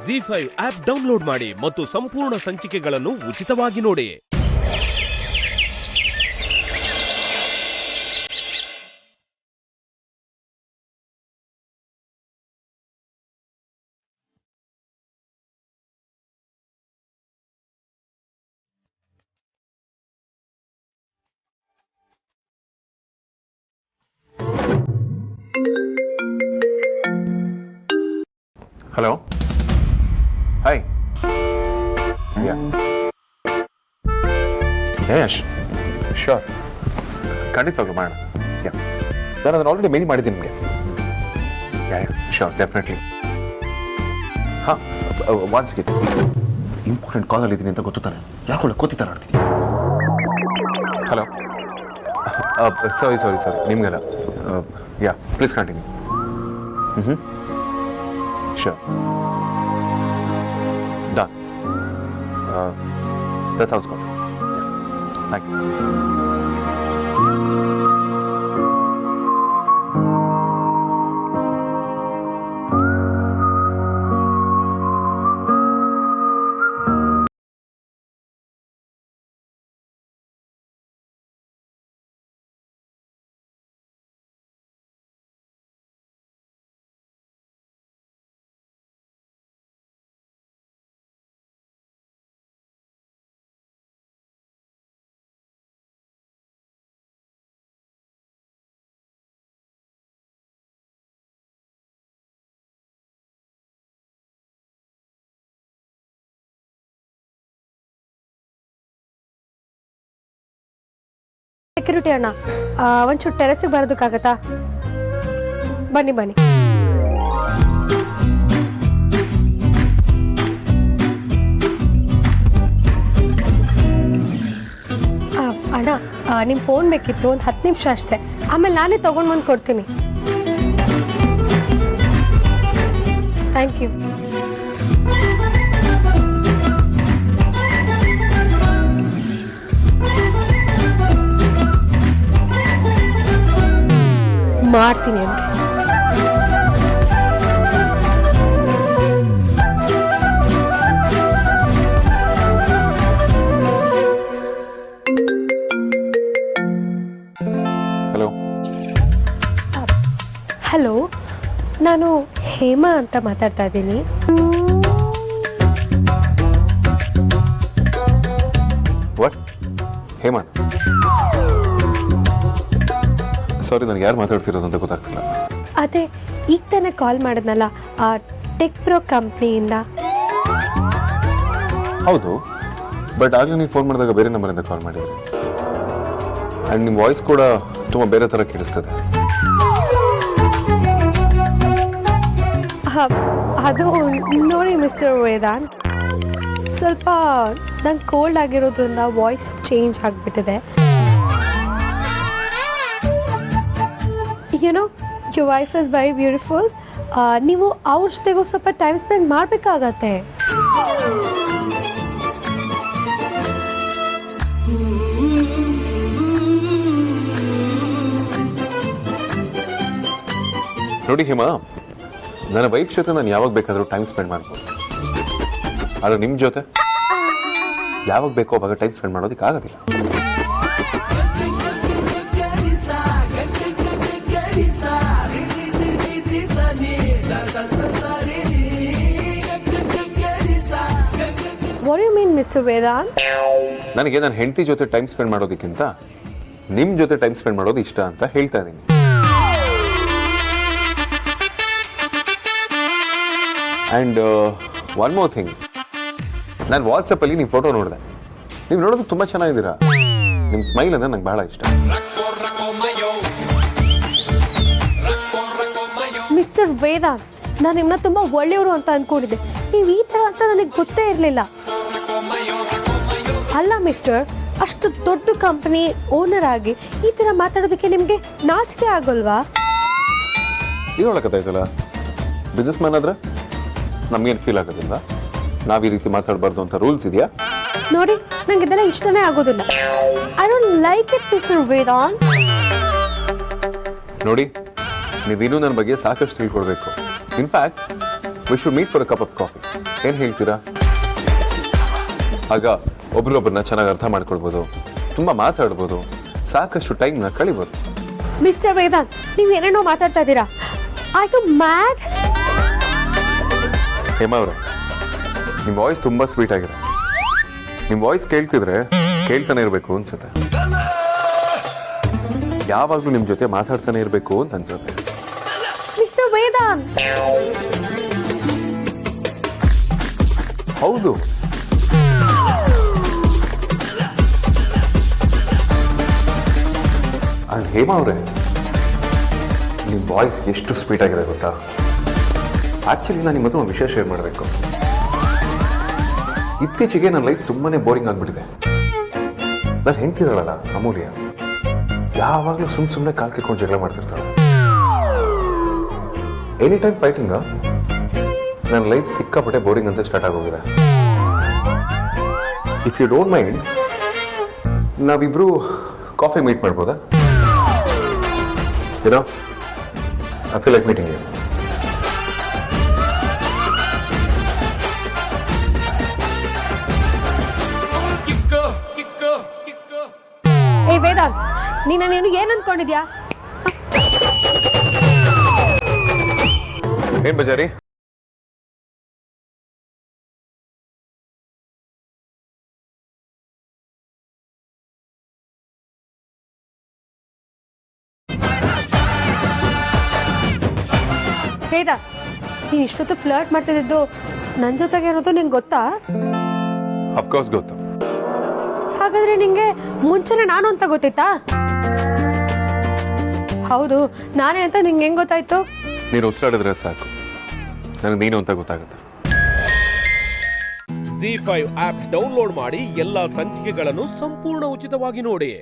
ZEE5 app download ಮಾಡಿ ಮತ್ತು ಸಂಪೂರ್ಣ ಸಂಚಿಕೆಗಳನ್ನು ಉಚಿತವಾಗಿ ನೋಡಿ. Hello. Hi. Yeah. Yes. Sure. ಖಂಡಿತವಾಗ್ಲೂ ಮಾಡೋಣ. ಯಾ ನಾನು ಅದನ್ನು ಆಲ್ರೆಡಿ ಮೇಲ್ ಮಾಡಿದ್ದೀನಿ ನಿಮಗೆ. Yeah sure definitely. ಹಾಂ ಒನ್ ಸೆಕೆಂಡ್, ಇಂಪಾರ್ಟೆಂಟ್ ಕಾಲಲ್ಲಿ ಇದ್ದೀನಿ ಅಂತ ಗೊತ್ತಾನೆ, ಯಾಕೆ ಕೂತಿದ್ದಾರೆ ಆಡ್ತೀನಿ. ಹಲೋ. ಸಾರಿ ನಿಮಗೆಲ್ಲ. Yeah please continue. Sure. Done. That sounds good. Yeah. Thank you. Security ಅಣ್ಣ, ಒಂಚೂರು ಟೆರೆಸಿಗೆ ಬರೋದಕ್ಕಾಗತ್ತಾ? ಬನ್ನಿ ಅಣ್ಣ, ನಿಮ್ಮ ಫೋನ್ ಬೇಕಿತ್ತು, ಒಂದು 10 ನಿಮಿಷ ಅಷ್ಟೇ, ಆಮೇಲೆ ನಾನೇ ತೊಗೊಂಡು ಬಂದು ಕೊಡ್ತೀನಿ. Thank you. ಮಾಡ್ತೀನಿ ನಿಮಗೆ. ಹಲೋ. ಹಲೋ, ನಾನು ಹೇಮಾ ಅಂತ ಮಾತಾಡ್ತಾ ಇದ್ದೀನಿ. ವಾಟ್? ಹೇಮಾ? ಸಾರಿ, ನನಗೆ ಯಾರು ಮಾತಾಡ್ತಿರೋದು ಅಂತ ಗೊತ್ತಾಗ್ತಿಲ್ಲ. ಅದೇ ಈಗ ತಾನೇ ಕಾಲ್ ಮಾಡಿದ್ನಲ್ಲ, ಟೆಕ್ ಪ್ರೋ ಕಂಪ್ನಿಯಿಂದ. ಹೌದು, ಬಟ್ ಆಗಲೇ ನೀವು ಫೋನ್ ಮಾಡಿದಾಗ ಬೇರೆ ನಂಬರಿಂದ ಕಾಲ್ ಮಾಡಿದ್ರಿ, ಆ್ಯಂಡ್ ನಿಮ್ಮ ವಾಯ್ಸ್ ಕೂಡ ತುಂಬ ಬೇರೆ ಥರ ಕೇಳಿಸ್ತದೆ. ಅದು ನೋಡಿ ಮಿಸ್ಟರ್ ವೇದಾಂತ್, ಸ್ವಲ್ಪ ನಂಗೆ ಕೋಲ್ಡ್ ಆಗಿರೋದ್ರಿಂದ ವಾಯ್ಸ್ ಚೇಂಜ್ ಆಗಿಬಿಟ್ಟಿದೆ. You know, your wife is very beautiful. ನೀವು ಅವ್ರ ಜೊತೆಗೂ ಸ್ವಲ್ಪ ಟೈಮ್ ಸ್ಪೆಂಡ್ ಮಾಡಬೇಕಾಗತ್ತೆ. ನೋಡಿ ಹೇಮಾ, ನನ್ನ ವೈಫ್ ಜೊತೆ ನಾನು ಯಾವಾಗ ಬೇಕಾದರೂ ಟೈಮ್ ಸ್ಪೆಂಡ್ ಮಾಡ್ಬೋದು, ಆದರೆ ನಿಮ್ಮ ಜೊತೆ ಯಾವಾಗ ಬೇಕೋ ಅವಾಗ ಟೈಮ್ ಸ್ಪೆಂಡ್ ಮಾಡೋದಕ್ಕೆ ಆಗೋದಿಲ್ಲ. What you mean mister Vedant? ನನಗೆ ನನ್ನ ಹೆಂಡತಿ ಜೊತೆ ಟೈಮ್ ಸ್ಪೆಂಡ್ ಮಾಡೋದಕ್ಕಿಂತ ನಿಮ್ಮ ಜೊತೆ ಟೈಮ್ ಸ್ಪೆಂಡ್ ಮಾಡೋದು ಇಷ್ಟ ಅಂತ ಹೇಳ್ತಾ ಇದ್ದೀನಿ. ಆ್ಯಂಡ್ ಒನ್ ಮೋರ್ ಥಿಂಗ್, ನಾನು ವಾಟ್ಸಪ್ಪಲ್ಲಿ ನೀವು ಫೋಟೋ ನೋಡಿದೆ, ನೀವು ನೋಡೋದು ತುಂಬ ಚೆನ್ನಾಗಿದ್ದೀರಾ. ನಿಮ್ಮ ಸ್ಮೈಲ್ ಅಂದರೆ ನಂಗೆ ಬಹಳ ಇಷ್ಟ. ಮಿಸ್ಟರ್ ವೇದಾಂತ್, ನಾನು ನಿಮ್ಮನ್ನ ತುಂಬ ಒಳ್ಳೆಯವರು ಅಂತ ಅಂದ್ಕೊಂಡಿದ್ದೆ, ನೀವು ಈ ಥರ ಅಂತ ನನಗೆ ಗೊತ್ತೇ ಇರಲಿಲ್ಲ. ಅಲ್ಲ ಮಿಸ್ಟರ್, ಅಷ್ಟು ದೊಡ್ಡ ಕಂಪನಿ ಓನರ್ ಆಗಿ ಈ ಥರ ಮಾತಾಡೋದಕ್ಕೆ ನಿಮಗೆ ನಾಚಿಕೆ ಆಗೋಲ್ವಾ? ಏನು ಹೇಳಕತ್ತಾಯ್ತಲ್ಲ, ಬಿಸ್ನೆಸ್ ಮ್ಯಾನ್ ಆದ್ರೆ ನಮಗೇನು ಫೀಲ್ ಆಗೋದಿಲ್ಲ, ನಾವು ಈ ರೀತಿ ಮಾತಾಡಬಾರ್ದು ಅಂತ ರೂಲ್ಸ್ ಇದೆಯಾ? ನೋಡಿ, ನಂಗೆ ಇದೆಲ್ಲ ಇಷ್ಟನೇ ಆಗೋದಿಲ್ಲ. I don't like it mister Vedant. ನೋಡಿ, ನೀವಿನ್ನೂ ನನ್ನ ಬಗ್ಗೆ ಸಾಕಷ್ಟು ತಿಳ್ಕೊಳ್ಬೇಕು. In fact we should meet for a cup of coffee. ಏನು ಹೇಳ್ತೀರಾ? ಆಗ ಒಬ್ರೊಬ್ಬರನ್ನ ಚೆನ್ನಾಗಿ ಅರ್ಥ ಮಾಡ್ಕೊಳ್ಬೋದು, ತುಂಬ ಮಾತಾಡ್ಬೋದು, ಸಾಕಷ್ಟು ಟೈಮ್ನ ಕಳಿಬೋದು. ಮಿಸ್ಟರ್ ವೇದಾಂತ್, ನೀವು ಏನೇನೋ ಮಾತಾಡ್ತಾ ಇದ್ದೀರಾ. Are you mad? ಹೇಮಾ ಅವರೇ, ನಿಮ್ಮ ವಾಯ್ಸ್ ತುಂಬ ಸ್ವೀಟ್ ಆಗಿದೆ. ನಿಮ್ಮ ವಾಯ್ಸ್ ಕೇಳ್ತಿದ್ರೆ ಕೇಳ್ತಾನೆ ಇರಬೇಕು ಅನ್ಸುತ್ತೆ. ಯಾವಾಗಲೂ ನಿಮ್ಮ ಜೊತೆ ಮಾತಾಡ್ತಾನೆ ಇರಬೇಕು ಅಂತ ಅನ್ಸುತ್ತೆ. ಮಿಸ್ಟರ್ ವೇದಾಂತ್, ಹೌದು, ಅಂಡ್ ಹೇಮಾ ಅವರೇ, ನಿಮ್ಮ ವಾಯ್ಸ್ ಎಷ್ಟು ಸ್ವೀಟ್ ಆಗಿದೆ ಗೊತ್ತಾ? ಆಕ್ಚುಲಿ ನಾನು ನಿಮ್ಮ ಹತ್ರ ಒಂದು ವಿಷಯ ಶೇರ್ ಮಾಡಬೇಕು. ಇತ್ತೀಚೆಗೆ ನನ್ನ ಲೈಫ್ ತುಂಬಾನೇ ಬೋರಿಂಗ್ ಆಗ್ಬಿಟ್ಟಿದೆ. ನಾನು ಹೆಂಡ್ತಿದ್ದಾಳಲ್ಲ ಅಮೂಲ್ಯ, ಯಾವಾಗಲೂ ಸುಮ್ಮನೆ ಕಾಲ್ ಕಿತ್ಕೊಂಡು ಜಗಳ ಮಾಡ್ತಿರ್ತಾಳೆ. Any time fighting. ನನ್ನ ಲೈಫ್ ಸಿಕ್ಕಾಪಟ್ಟೆ ಬೋರಿಂಗ್ ಅನ್ಸಕ್ಕೆ ಸ್ಟಾರ್ಟ್ ಆಗೋಗಿದೆ. ಇಫ್ ಯು ಡೋಂಟ್ ಮೈಂಡ್, ನಾವಿಬ್ರು ಕಾಫಿ ಮೀಟ್ ಮಾಡ್ಬೋದಾ? ಏನೋ I feel like meeting you. ಏ ವೇದಾಂತ್, ನೀನು ಏನು ಅಂದ್ಕೊಂಡಿದ್ಯಾ? ಏನ್ ಬಜಾರಿ? ವೇದಾಂತ್, ನೀನು ಇಷ್ಟೊತ್ತು ಫ್ಲರ್ಟ್ ಮಾಡ್ತಿದ್ದು ನನ್ನ ಜೊತೆಗೆ ಇರೋದು ನಿಂಗೆ ಗೊತ್ತಾ? ಅಫ್ಕೋರ್ಸ್ ಗೊತ್ತು. ಹಾಗಾದ್ರೆ ನಿಂಗೆ ಮುಂಚೆನೆ ನಾನು ಅಂತ ಗೊತ್ತಿತ್ತಾ? ಹೌದು, ನಾನೇ ಅಂತ ನಿಂಗೆ ಹೆಂಗ್ ಗೊತ್ತಾಯ್ತು? ನೀನು ಉಸಿರಾಡಿದ್ರೆ ಸಾಕು, ನನಗೆ ನೀನು ಅಂತ ಗೊತ್ತಾಗುತ್ತೆ. Z5 ಆಪ್ ಡೌನ್ಲೋಡ್ ಮಾಡಿ ಎಲ್ಲಾ ಸಂಚಿಕೆಗಳನ್ನು ಸಂಪೂರ್ಣ ಉಚಿತವಾಗಿ ನೋಡಿ.